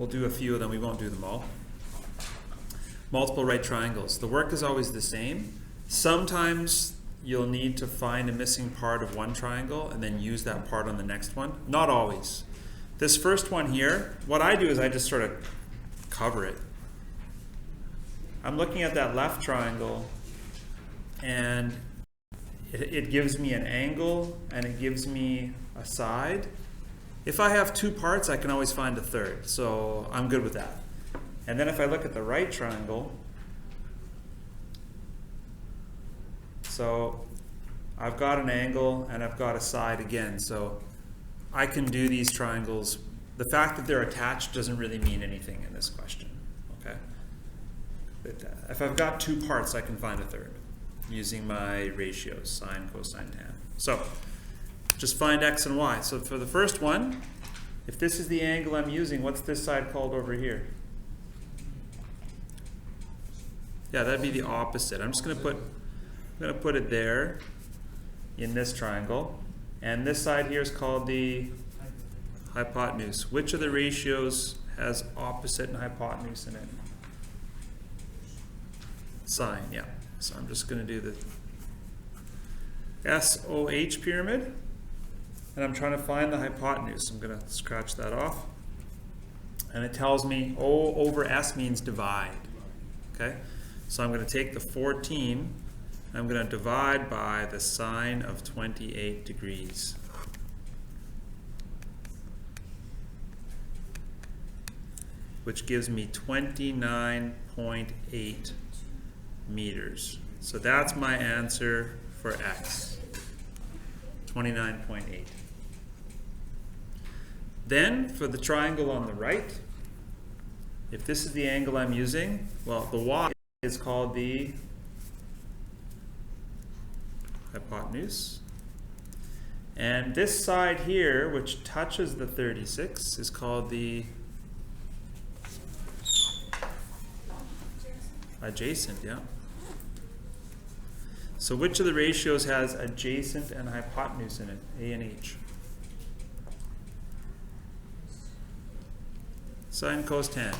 We'll do a few of them, we won't do them all. Multiple right triangles. The work is always the same. Sometimes you'll need to find a missing part of one triangle and then use that part on the next one. Not always. This first one here, what I do is I just sort of cover it. I'm looking at that left triangle and it gives me an angle and it gives me a side. If I have two parts, I can always find a third, so I'm good with that. And then if I look at the right triangle, so I've got an angle and I've got a side again, so I can do these triangles. The fact that they're attached doesn't really mean anything in this question, okay? If I've got two parts, I can find a third using my ratios, sine, cosine, tan. So just find x and y. So for the first one, if this is the angle I'm using, what's this side called over here? Yeah, that'd be the opposite. I'm just going to put it there in this triangle, and this side here is called the hypotenuse. Which of the ratios has opposite and hypotenuse in it? Sine, yeah. So I'm just going to do the SOH pyramid, and I'm trying to find the hypotenuse. I'm going to scratch that off, and it tells me O over S means divide. Okay, so I'm going to take the 14, and I'm going to divide by the sine of 28 degrees. Which gives me 29.8 meters. So that's my answer for x, 29.8. Then for the triangle on the right, if this is the angle I'm using, well, the y is called the hypotenuse. And this side here, which touches the 36, is called the adjacent, yeah. So which of the ratios has adjacent and hypotenuse in it, A and H? Sine, cos, tan.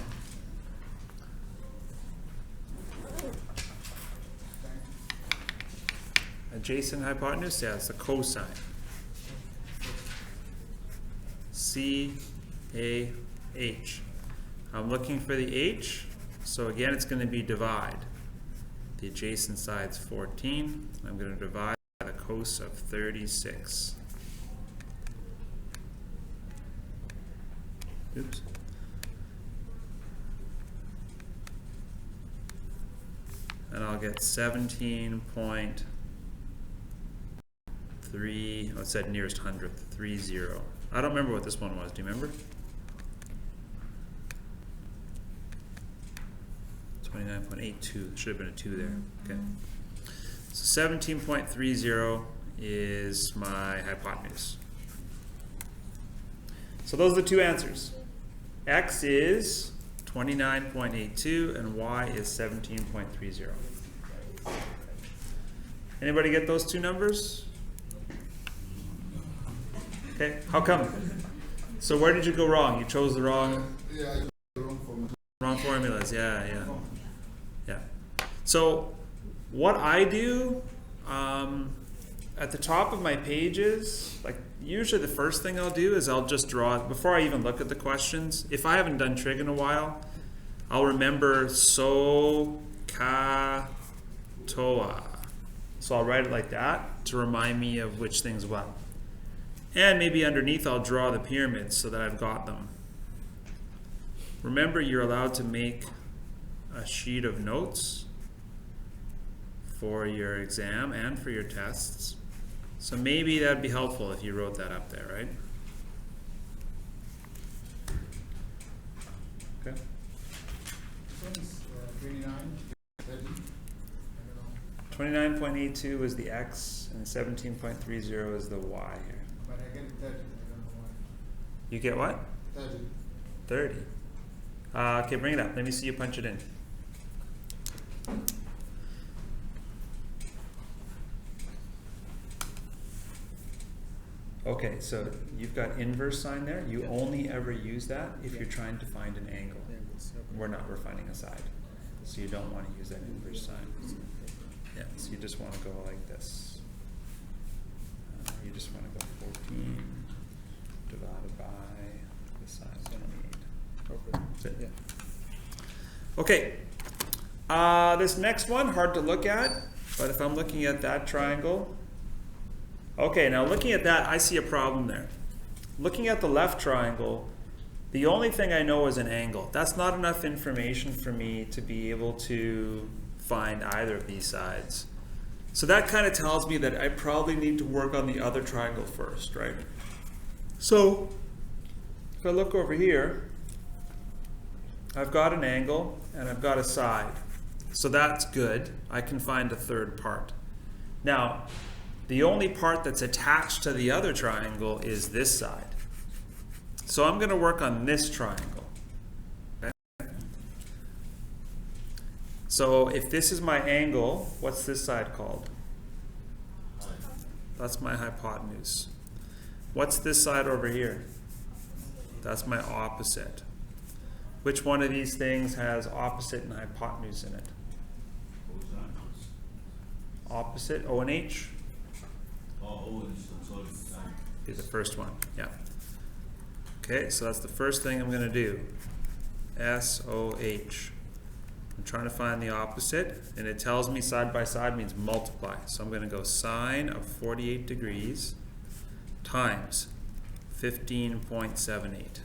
Adjacent hypotenuse, yeah, it's the cosine. C-A-H. I'm looking for the H, so again it's going to be divide. The adjacent side's 14. I'm going to divide by the cos of 36. Oops. And I'll get 17.3, oh, it said nearest hundredth, 30. I don't remember what this one was. Do you remember? 29.82. Should have been a 2 there. Okay. So 17.30 is my hypotenuse. So those are the two answers. X is 29.82 and y is 17.30. Anybody get those two numbers? Okay, how come? So where did you go wrong? You chose the wrong... Yeah, wrong formulas, yeah. So what I do at the top of my pages, like usually the first thing I'll do is I'll just draw, before I even look at the questions, if I haven't done trig in a while, I'll remember so, ka, toa. So I'll write it like that to remind me of which things what. And maybe underneath I'll draw the pyramids so that I've got them. Remember, you're allowed to make a sheet of notes for your exam and for your tests. So maybe that'd be helpful if you wrote that up there, right? Okay. 29.82 is the x and 17.30 is the y here. But I get 30, I don't know why. You get what? 30. 30. Okay, bring it up. Let me see you punch it in. Okay, so you've got inverse sign there. You only ever use that if you're trying to find an angle. We're finding a side. So you don't want to use that inverse sign. Yeah, so you just want to go like this. You just want to go 14 divided by the sine of 28. That's it. Yeah. Okay. This next one, hard to look at, but if I'm looking at that triangle, okay, now looking at that, I see a problem there. Looking at the left triangle, the only thing I know is an angle. That's not enough information for me to be able to find either of these sides. So that kind of tells me that I probably need to work on the other triangle first, right? So if I look over here, I've got an angle and I've got a side. So that's good. I can find a third part. Now, the only part that's attached to the other triangle is this side. So I'm going to work on this triangle. Okay? So if this is my angle, what's this side called? That's my hypotenuse. What's this side over here? That's my opposite. Which one of these things has opposite and hypotenuse in it? Opposite, O and H? Is the first one, yeah. Okay, so that's the first thing I'm going to do. SOH. I'm trying to find the opposite, and it tells me side by side means multiply. So I'm going to go sine of 48 degrees times 15.78.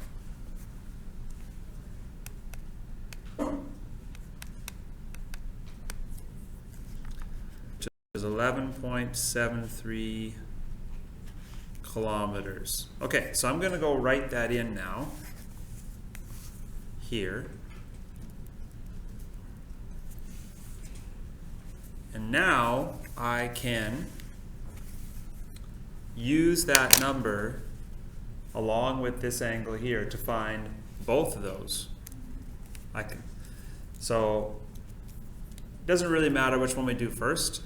Which is 11.73 kilometers. Okay, so I'm going to go write that in now here. And now I can use that number along with this angle here to find both of those. So it doesn't really matter which one we do first.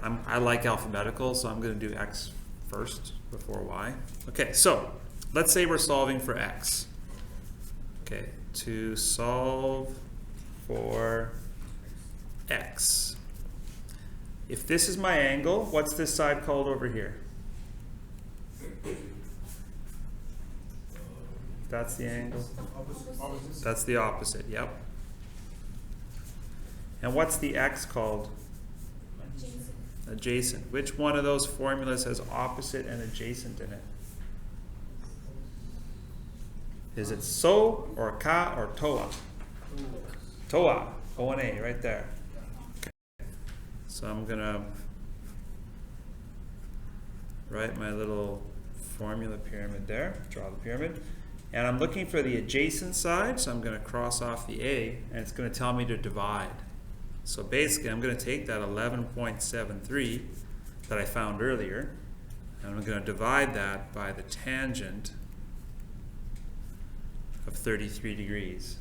I like alphabetical, so I'm going to do X first before Y. Okay, so let's say we're solving for X. Okay, to solve for X. If this is my angle, what's this side called over here? That's the angle. That's the opposite, yep. And what's the X called? Adjacent. Which one of those formulas has opposite and adjacent in it? Is it so or ka or toa? Toa. O and A right there. Okay. So I'm gonna write my little formula pyramid there, draw the pyramid. And I'm looking for the adjacent side, so I'm gonna cross off the A, and it's gonna tell me to divide. So basically, I'm going to take that 11.73 that I found earlier, and I'm going to divide that by the tangent of 33 degrees.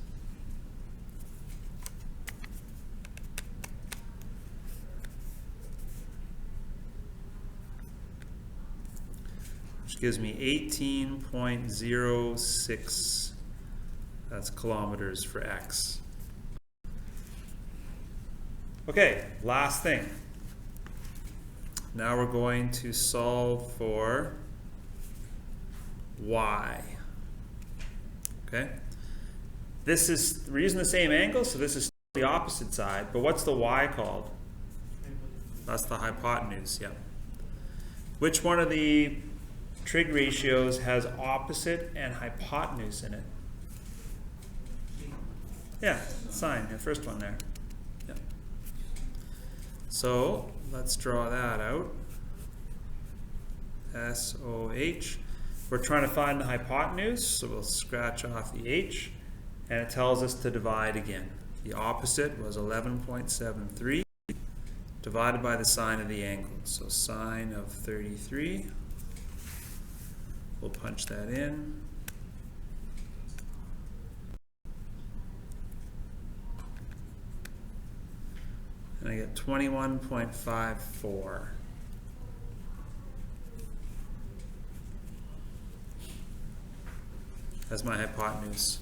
Which gives me 18.06, that's kilometers for X. Okay, last thing. Now we're going to solve for Y. Okay? This is, we're using the same angle, so this is the opposite side, but what's the Y called? That's the hypotenuse, yeah. Which one of the trig ratios has opposite and hypotenuse in it? Yeah, sine, the first one there. Yeah. So let's draw that out. SOH. We're trying to find the hypotenuse, so we'll scratch off the H, and it tells us to divide again. The opposite was 11.73 divided by the sine of the angle. So sine of 33. We'll punch that in. And I get 21.54. as my hypotenuse.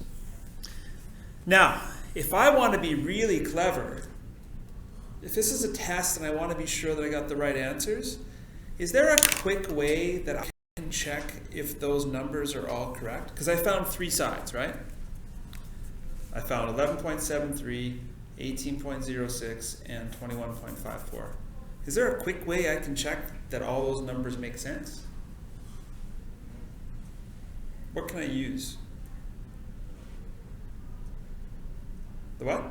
Now, if I want to be really clever, if this is a test and I want to be sure that I got the right answers, is there a quick way that I can check if those numbers are all correct? Because I found 3 sides, right? I found 11.73, 18.06, and 21.54. Is there a quick way I can check that all those numbers make sense? What can I use? The what?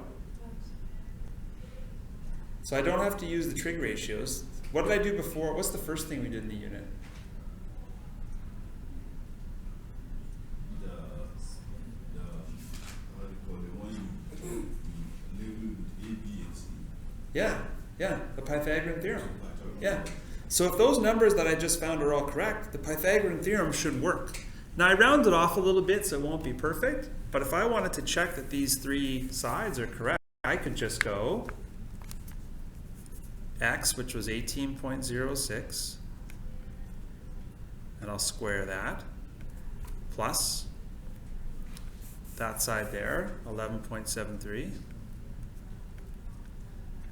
So I don't have to use the trig ratios. What did I do before? What's the first thing we did in the unit? Yeah, the Pythagorean theorem. Yeah. So if those numbers that I just found are all correct, the Pythagorean theorem should work. Now I rounded off a little bit so it won't be perfect, but if I wanted to check that these 3 sides are correct, I could just go x, which was 18.06, and I'll square that, plus that side there, 11.73,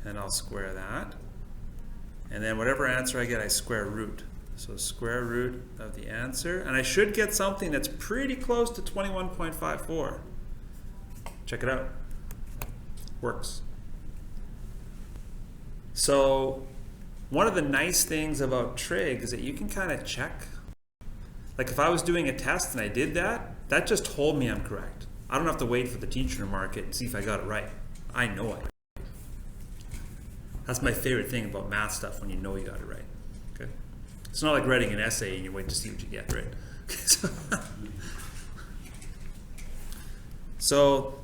and I'll square that. And then whatever answer I get, I square root. So square root of the answer. And I should get something that's pretty close to 21.54. Check it out. Works. So one of the nice things about trig is that you can kind of check. Like if I was doing a test and I did that, that just told me I'm correct. I don't have to wait for the teacher to mark it and see if I got it right. I know it. That's my favorite thing about math stuff, when you know you got it right. Okay? It's not like writing an essay and you wait to see what you get, right? So,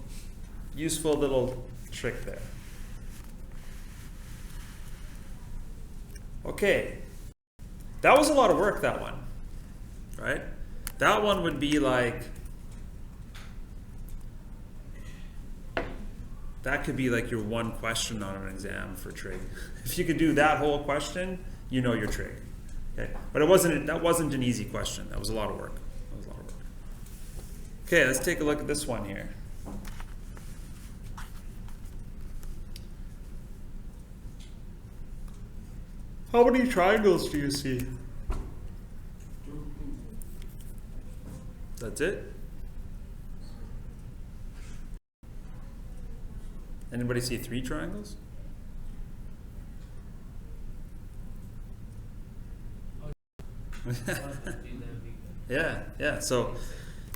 useful little trick there. Okay, that was a lot of work, that one, right? That one would be like, that could be like your one question on an exam for trig. If you could do that whole question, you know your trig. Okay, but that wasn't an easy question. That was a lot of work. That was a lot of work. Okay, let's take a look at this one here. How many triangles do you see? That's it? Anybody see 3 triangles? Yeah. So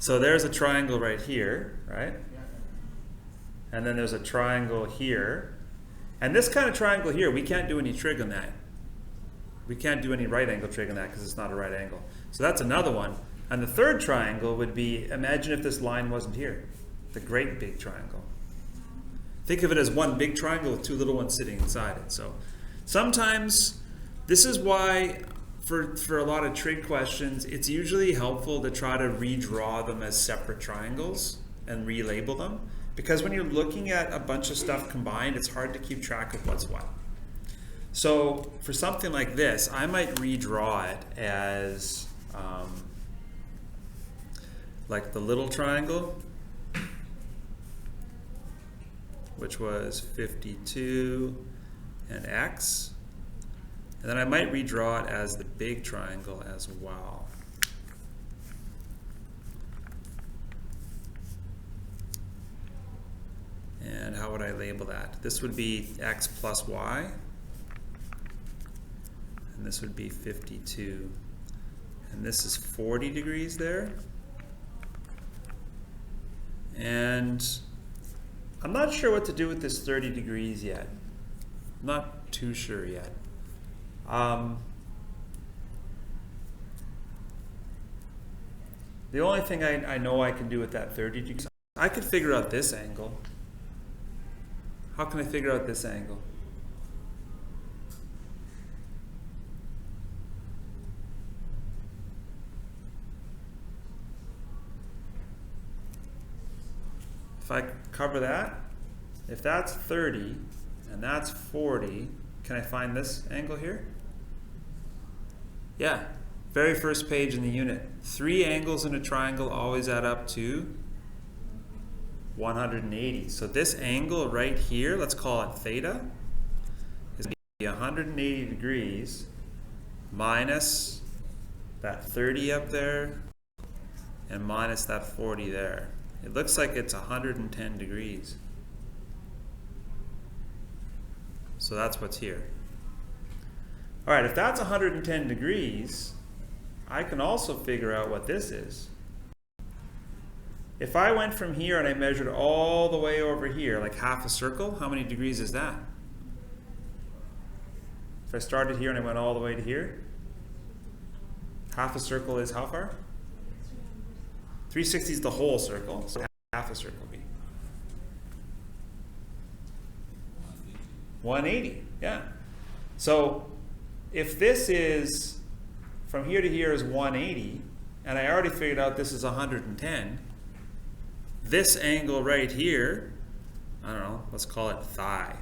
there's a triangle right here, right? And then there's a triangle here. And this kind of triangle here, we can't do any trig on that. We can't do any right angle trig on that because it's not a right angle. So that's another one. And the third triangle would be, imagine if this line wasn't here. The great big triangle. Think of it as one big triangle with 2 little ones sitting inside it. So sometimes, this is why for a lot of trig questions, it's usually helpful to try to redraw them as separate triangles and relabel them. Because when you're looking at a bunch of stuff combined, it's hard to keep track of what's what. So for something like this, I might redraw it as like the little triangle, which was 52 and x. And then I might redraw it as the big triangle as well. And how would I label that? This would be x plus y. And this would be 52. And this is 40 degrees there. And I'm not sure what to do with this 30 degrees yet. I'm not too sure yet. The only thing I know I can do with that 30 degrees, I could figure out this angle. How can I figure out this angle? If I cover that, if that's 30 and that's 40, can I find this angle here? Yeah, Very first page in the unit. 3 angles in a triangle always add up to 180. So this angle right here, let's call it theta, is going to be 180 degrees minus that 30 up there and minus that 40 there. It looks like it's 110 degrees. So that's what's here. All right, if that's 110 degrees, I can also figure out what this is. If I went from here and I measured all the way over here, like half a circle, how many degrees is that? If I started here and I went all the way to here, half a circle is how far? 360 is the whole circle, so half a circle would be 180, yeah. So if this is, from here to here is 180, and I already figured out this is 110, this angle right here, I don't know, let's call it thigh,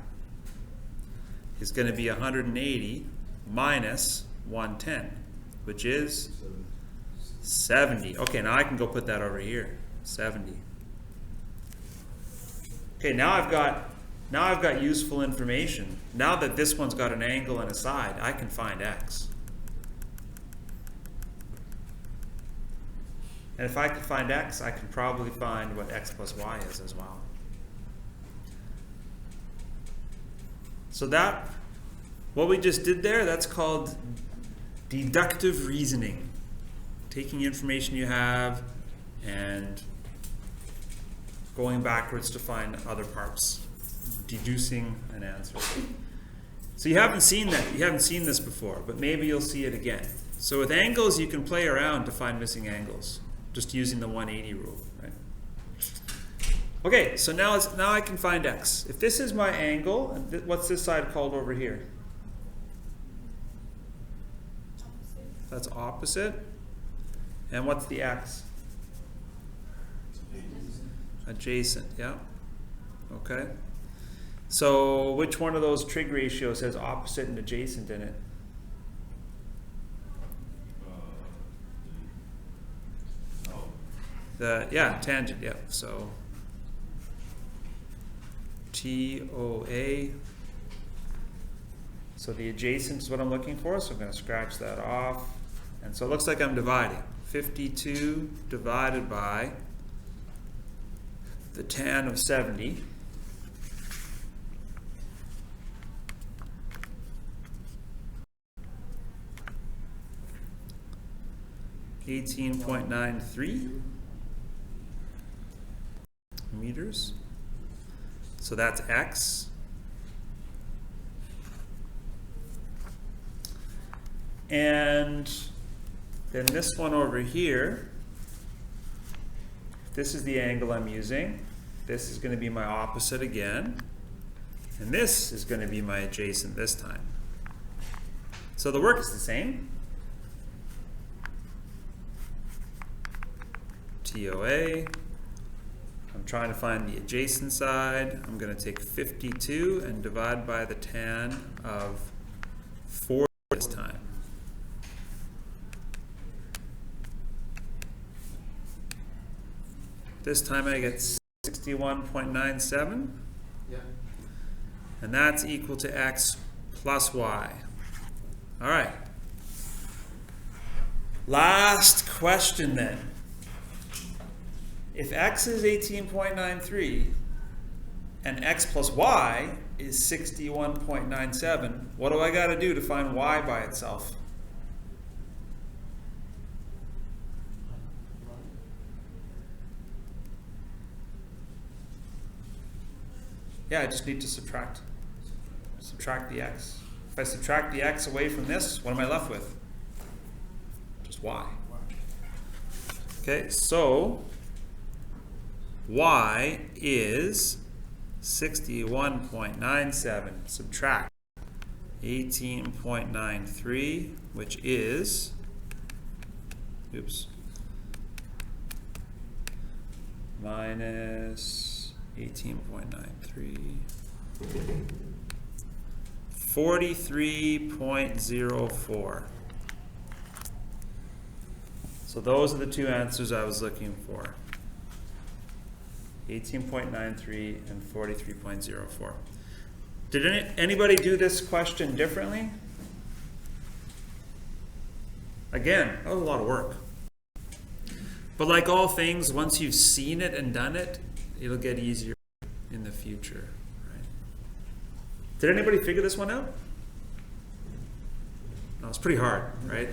is going to be 180 minus 110, which is 70. Okay, now I can go put that over here, 70. Okay, now I've got useful information. Now that this one's got an angle and a side, I can find x. And if I could find x, I can probably find what x plus y is as well. So that, what we just did there, that's called deductive reasoning. Taking information you have and going backwards to find other parts. Deducing an answer. So you haven't seen that. You haven't seen this before, but maybe you'll see it again. So with angles, you can play around to find missing angles, just using the 180 rule, right? Okay, so now I can find x. If this is my angle, and what's this side called over here? That's opposite. And what's the x? Adjacent, yeah. Okay. So which one of those trig ratios has opposite and adjacent in it? Tangent, yeah. So TOA. So the adjacent is what I'm looking for, so I'm going to scratch that off. And so it looks like I'm dividing. 52 divided by the tan of 70. .93 meters. So that's x. And then this one over here, this is the angle I'm using. This is going to be my opposite again. And this is going to be my adjacent this time. So the work is the same. TOA. I'm trying to find the adjacent side. I'm going to take 52 and divide by the tan of 40 this time. This time I get 61.97. Yeah. And that's equal to x plus y. All right. Last question then. If x is 18.93 and x plus y is 61.97, what do I got to do to find y by itself? Yeah, I just need to subtract the x. If I subtract the x away from this, what am I left with? Just y. Okay, so y is 61.97. Subtract 18.93, which is, minus 18.93, 43.04. So those are the two answers I was looking for. 18.93 and 43.04. Did anybody do this question differently? Again, that was a lot of work. But like all things, once you've seen it and done it, it'll get easier in the future. Right? Did anybody figure this one out? No, it's pretty hard, right?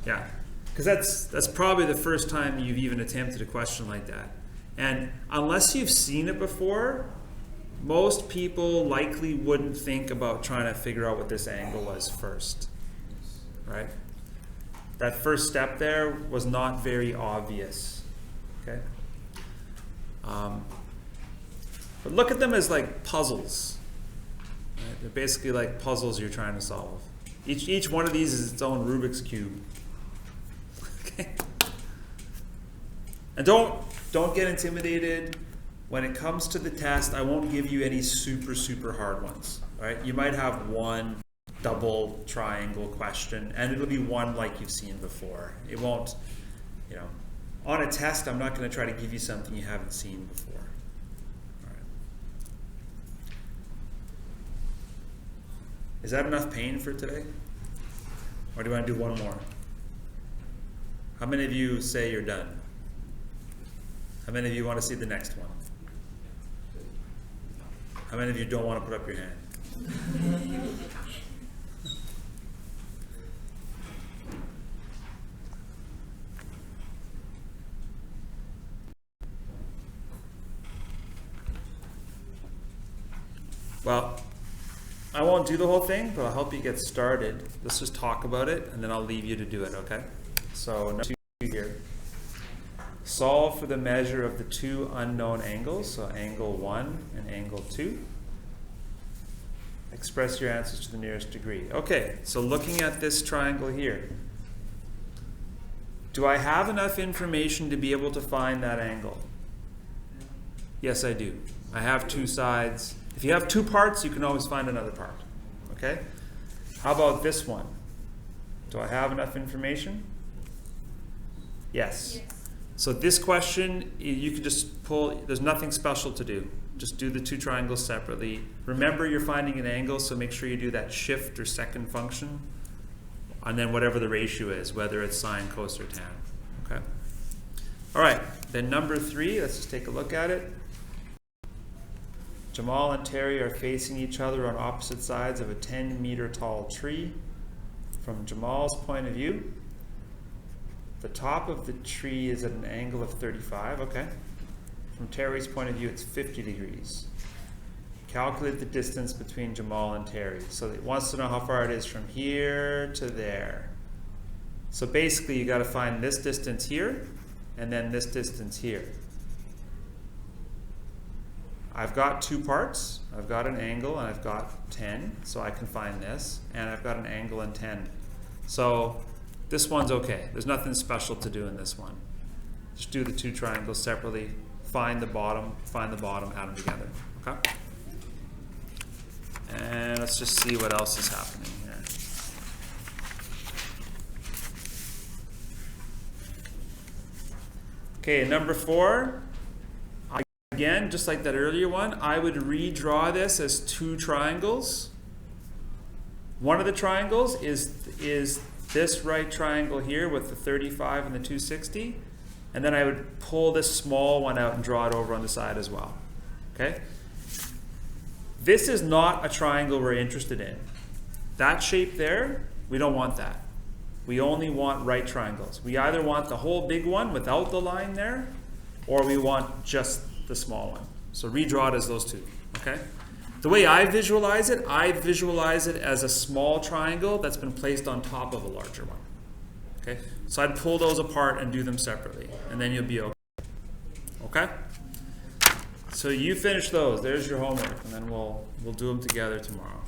Yeah, because that's probably the first time you've even attempted a question like that. And unless you've seen it before, most people likely wouldn't think about trying to figure out what this angle was first, right? That first step there was not very obvious, okay? But look at them as like puzzles. Right? They're basically like puzzles you're trying to solve. Each one of these is its own Rubik's Cube. Okay? And don't get intimidated. When it comes to the test, I won't give you any super hard ones, right? You might have one double triangle question, and it'll be one like you've seen before. It won't, you know, on a test, I'm not going to try to give you something you haven't seen before. All right. Is that enough pain for today? Or do you want to do one more? How many of you say you're done? How many of you want to see the next one? How many of you don't want to put up your hand? Well, I won't do the whole thing, but I'll help you get started. Let's just talk about it, and then I'll leave you to do it, okay? So, number 2 here. Solve for the measure of the two unknown angles, so angle 1 and angle 2. Express your answers to the nearest degree. Okay, so looking at this triangle here, do I have enough information to be able to find that angle? Yes, I do. I have two sides. If you have two parts, you can always find another part. Okay? How about this one? Do I have enough information? Yes. So this question, you can just pull, there's nothing special to do. Just do the two triangles separately. Remember you're finding an angle, so make sure you do that shift or second function, and then whatever the ratio is, whether it's sine, cos, or tan. Okay? All right, then number 3, let's just take a look at it. Jamal and Terry are facing each other on opposite sides of a 10-meter tall tree. From Jamal's point of view, the top of the tree is at an angle of 35, okay? From Terry's point of view, it's 50 degrees. Calculate the distance between Jamal and Terry. So it wants to know how far it is from here to there. So basically, you got to find this distance here, and then this distance here. I've got two parts. I've got an angle and I've got 10, so I can find this, and I've got an angle and 10. So this one's okay. There's nothing special to do in this one. Just do the two triangles separately, find the bottom, add them together. Okay? And let's just see what else is happening here. Okay, number 4. Again, just like that earlier one, I would redraw this as two triangles. One of the triangles is this right triangle here with the 35 and the 260. And then I would pull this small one out and draw it over on the side as well. Okay? This is not a triangle we're interested in. That shape there, we don't want that. We only want right triangles. We either want the whole big one without the line there, or we want just the small one. So redraw it as those two, okay? The way I visualize it as a small triangle that's been placed on top of a larger one, okay? So I'd pull those apart and do them separately, and then you'll be okay. Okay? So you finish those. There's your homework, and then we'll do them together tomorrow.